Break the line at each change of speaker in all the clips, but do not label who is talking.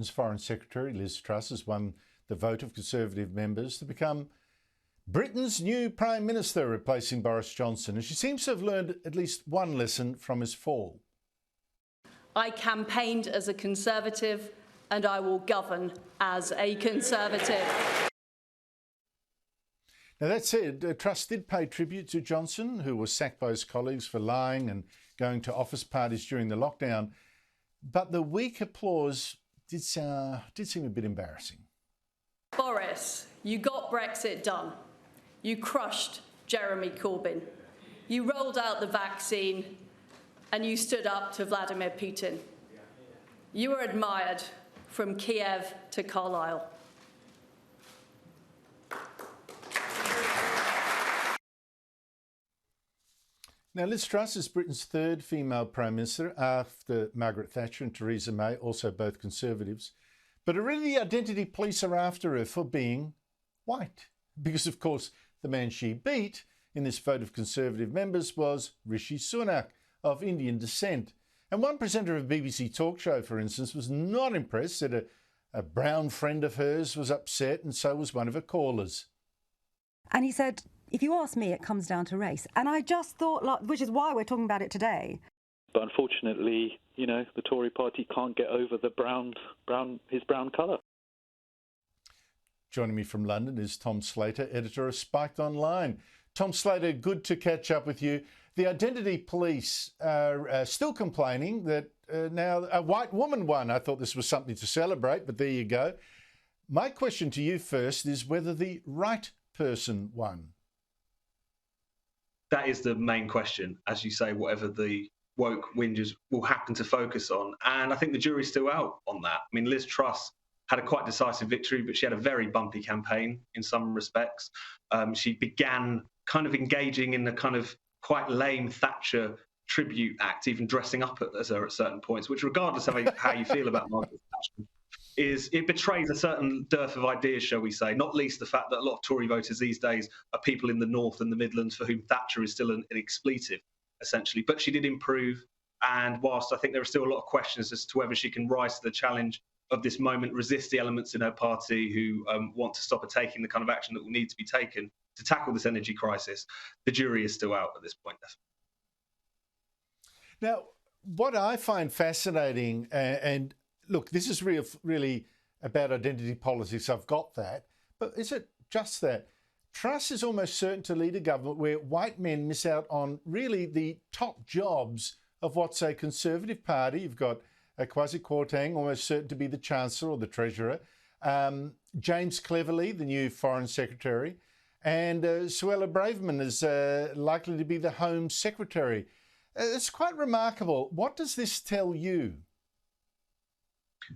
Britain's Foreign Secretary, Liz Truss, has won the vote of Conservative members to become Britain's new Prime Minister, replacing Boris Johnson. And she seems to have learned at least one lesson from his fall.
I campaigned as a Conservative and I will govern as a Conservative.
Now, that said, Truss did pay tribute to Johnson, who was sacked by his colleagues for lying and going to office parties during the lockdown. But the weak applause did seem a bit embarrassing.
Boris, you got Brexit done. You crushed Jeremy Corbyn. You rolled out the vaccine and you stood up to Vladimir Putin. You were admired from Kiev to Carlisle.
Now, Liz Truss is Britain's third female Prime Minister after Margaret Thatcher and Theresa May, also both Conservatives. But already the identity police are after her for being white. Because, of course, the man she beat in this vote of Conservative members was Rishi Sunak of Indian descent. And one presenter of a BBC talk show, for instance, was not impressed, said a brown friend of hers was upset, and so was one of her callers.
And he said, if you ask me, it comes down to race. And I just thought, which is why we're talking about it today.
But unfortunately, you know, the Tory party can't get over the his brown colour.
Joining me from London is Tom Slater, editor of Spiked Online. Tom Slater, good to catch up with you. The identity police are still complaining that now a white woman won. I thought this was something to celebrate, but there you go. My question to you first is whether the right person won.
That is the main question, as you say, whatever the woke whingers will happen to focus on. And I think the jury's still out on that. I mean, Liz Truss had a quite decisive victory, but she had a very bumpy campaign in some respects. She began kind of engaging in the kind of quite lame Thatcher tribute act, even dressing up as her at certain points, which, regardless of how you feel about Margaret Thatcher, it betrays a certain dearth of ideas, shall we say, not least the fact that a lot of Tory voters these days are people in the North and the Midlands for whom Thatcher is still an expletive, essentially. But she did improve, and whilst I think there are still a lot of questions as to whether she can rise to the challenge of this moment, resist the elements in her party who want to stop her taking the kind of action that will need to be taken to tackle this energy crisis, the jury is still out at this point.
Now, what I find fascinating, and look, this is really about identity politics, I've got that, but is it just that? Truss is almost certain to lead a government where white men miss out on really the top jobs of what's a Conservative party. You've got Kwasi Kwarteng almost certain to be the Chancellor or the Treasurer, James Cleverly, the new Foreign Secretary, and Suella Braverman is likely to be the Home Secretary. It's quite remarkable. What does this tell you?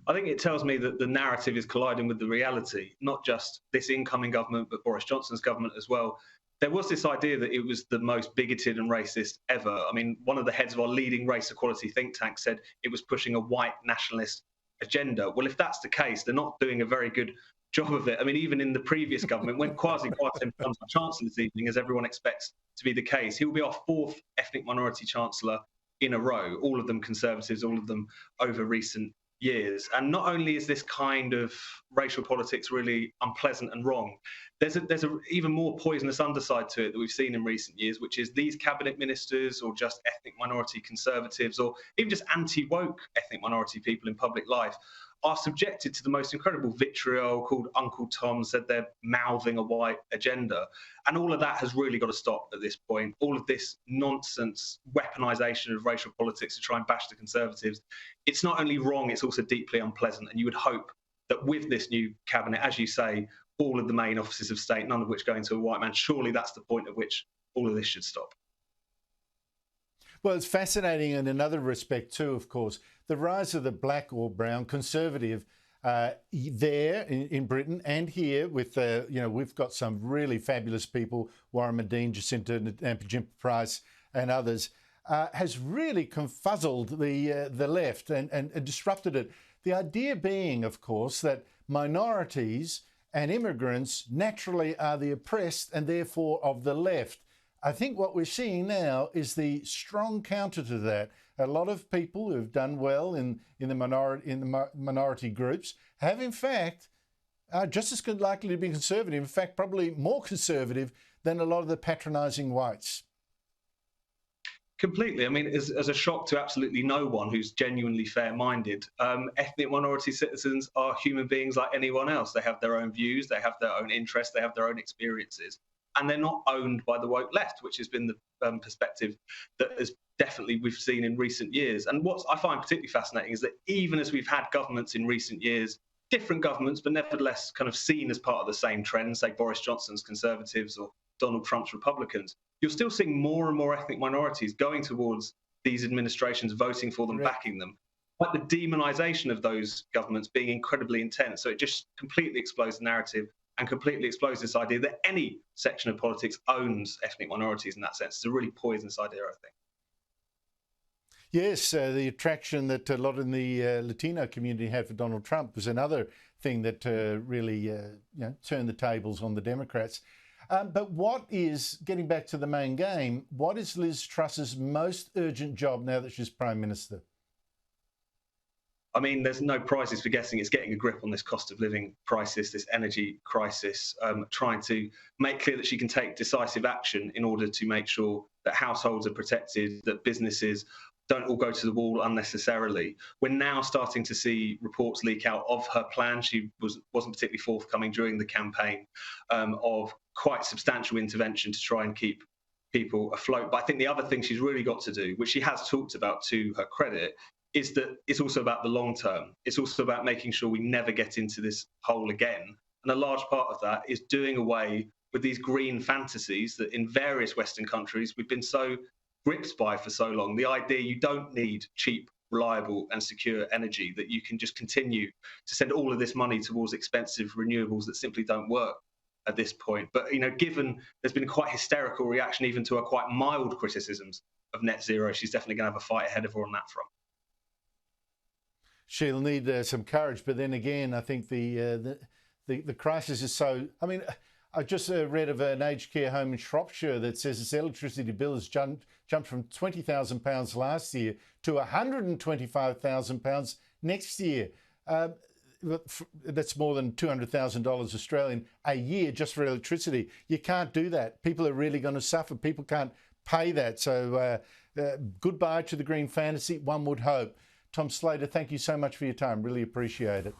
I think it tells me that the narrative is colliding with the reality, not just this incoming government, but Boris Johnson's government as well. There was this idea that it was the most bigoted and racist ever. I mean, one of the heads of our leading race equality think tank said it was pushing a white nationalist agenda. Well, if that's the case, they're not doing a very good job of it. I mean, even in the previous government, when Kwasi Kwarteng becomes the Chancellor this evening, as everyone expects to be the case, he will be our fourth ethnic minority Chancellor in a row, all of them Conservatives, all of them over recent years. And not only is this kind of racial politics really unpleasant and wrong, there's a even more poisonous underside to it that we've seen in recent years, which is these cabinet ministers or just ethnic minority Conservatives or even just anti-woke ethnic minority people in public life are subjected to the most incredible vitriol called Uncle Tom, said they're mouthing a white agenda. And all of that has really got to stop at this point. All of this nonsense weaponization of racial politics to try and bash the Conservatives, it's not only wrong, it's also deeply unpleasant. And you would hope that with this new cabinet, as you say, all of the main offices of state, none of which going to a white man, surely that's the point at which all of this should stop.
Well, it's fascinating in another respect too, of course. The rise of the black or brown Conservative there in Britain and here with, we've got some really fabulous people, Warren Medine, Jacinta Nampijinpa Price and others, has really confuzzled the left and disrupted it. The idea being, of course, that minorities and immigrants naturally are the oppressed and therefore of the left. I think what we're seeing now is the strong counter to that, a lot of people who've done well in the minority groups have in fact just as likely to be conservative, in fact probably more conservative than a lot of the patronising whites.
Completely. I mean, as a shock to absolutely no one who's genuinely fair-minded, ethnic minority citizens are human beings like anyone else. They have their own views, they have their own interests, they have their own experiences, and they're not owned by the woke left, which has been the perspective that has definitely we've seen in recent years. And what I find particularly fascinating is that even as we've had governments in recent years, different governments, but nevertheless kind of seen as part of the same trend, say Boris Johnson's Conservatives or Donald Trump's Republicans, you're still seeing more and more ethnic minorities going towards these administrations, voting for them, backing them. But the demonisation of those governments being incredibly intense. So it just completely explodes the narrative and completely explodes this idea that any section of politics owns ethnic minorities in that sense. It's a really poisonous idea, I think.
Yes, the attraction that a lot in the Latino community had for Donald Trump was another thing that really turned the tables on the Democrats. But what is, getting back to the main game, what is Liz Truss's most urgent job now that she's Prime Minister?
I mean, there's no prizes for guessing. It's getting a grip on this cost of living crisis, this energy crisis, trying to make clear that she can take decisive action in order to make sure that households are protected, that businesses don't all go to the wall unnecessarily. We're now starting to see reports leak out of her plan. She wasn't particularly forthcoming during the campaign of quite substantial intervention to try and keep people afloat. But I think the other thing she's really got to do, which she has talked about to her credit, is that it's also about the long term. It's also about making sure we never get into this hole again. And a large part of that is doing away with these green fantasies that in various Western countries we've been so gripped by for so long. The idea you don't need cheap, reliable and secure energy, that you can just continue to send all of this money towards expensive renewables that simply don't work at this point. But, given there's been a quite hysterical reaction even to her quite mild criticisms of net zero, she's definitely going to have a fight ahead of her on that front.
She'll need some courage, but then again, I think the crisis is so... I mean, I just read of an aged care home in Shropshire that says its electricity bill has jumped from £20,000 last year to £125,000 next year. That's more than $200,000 Australian a year just for electricity. You can't do that. People are really going to suffer. People can't pay that. So goodbye to the green fantasy, one would hope. Tom Slater, thank you so much for your time. Really appreciate it.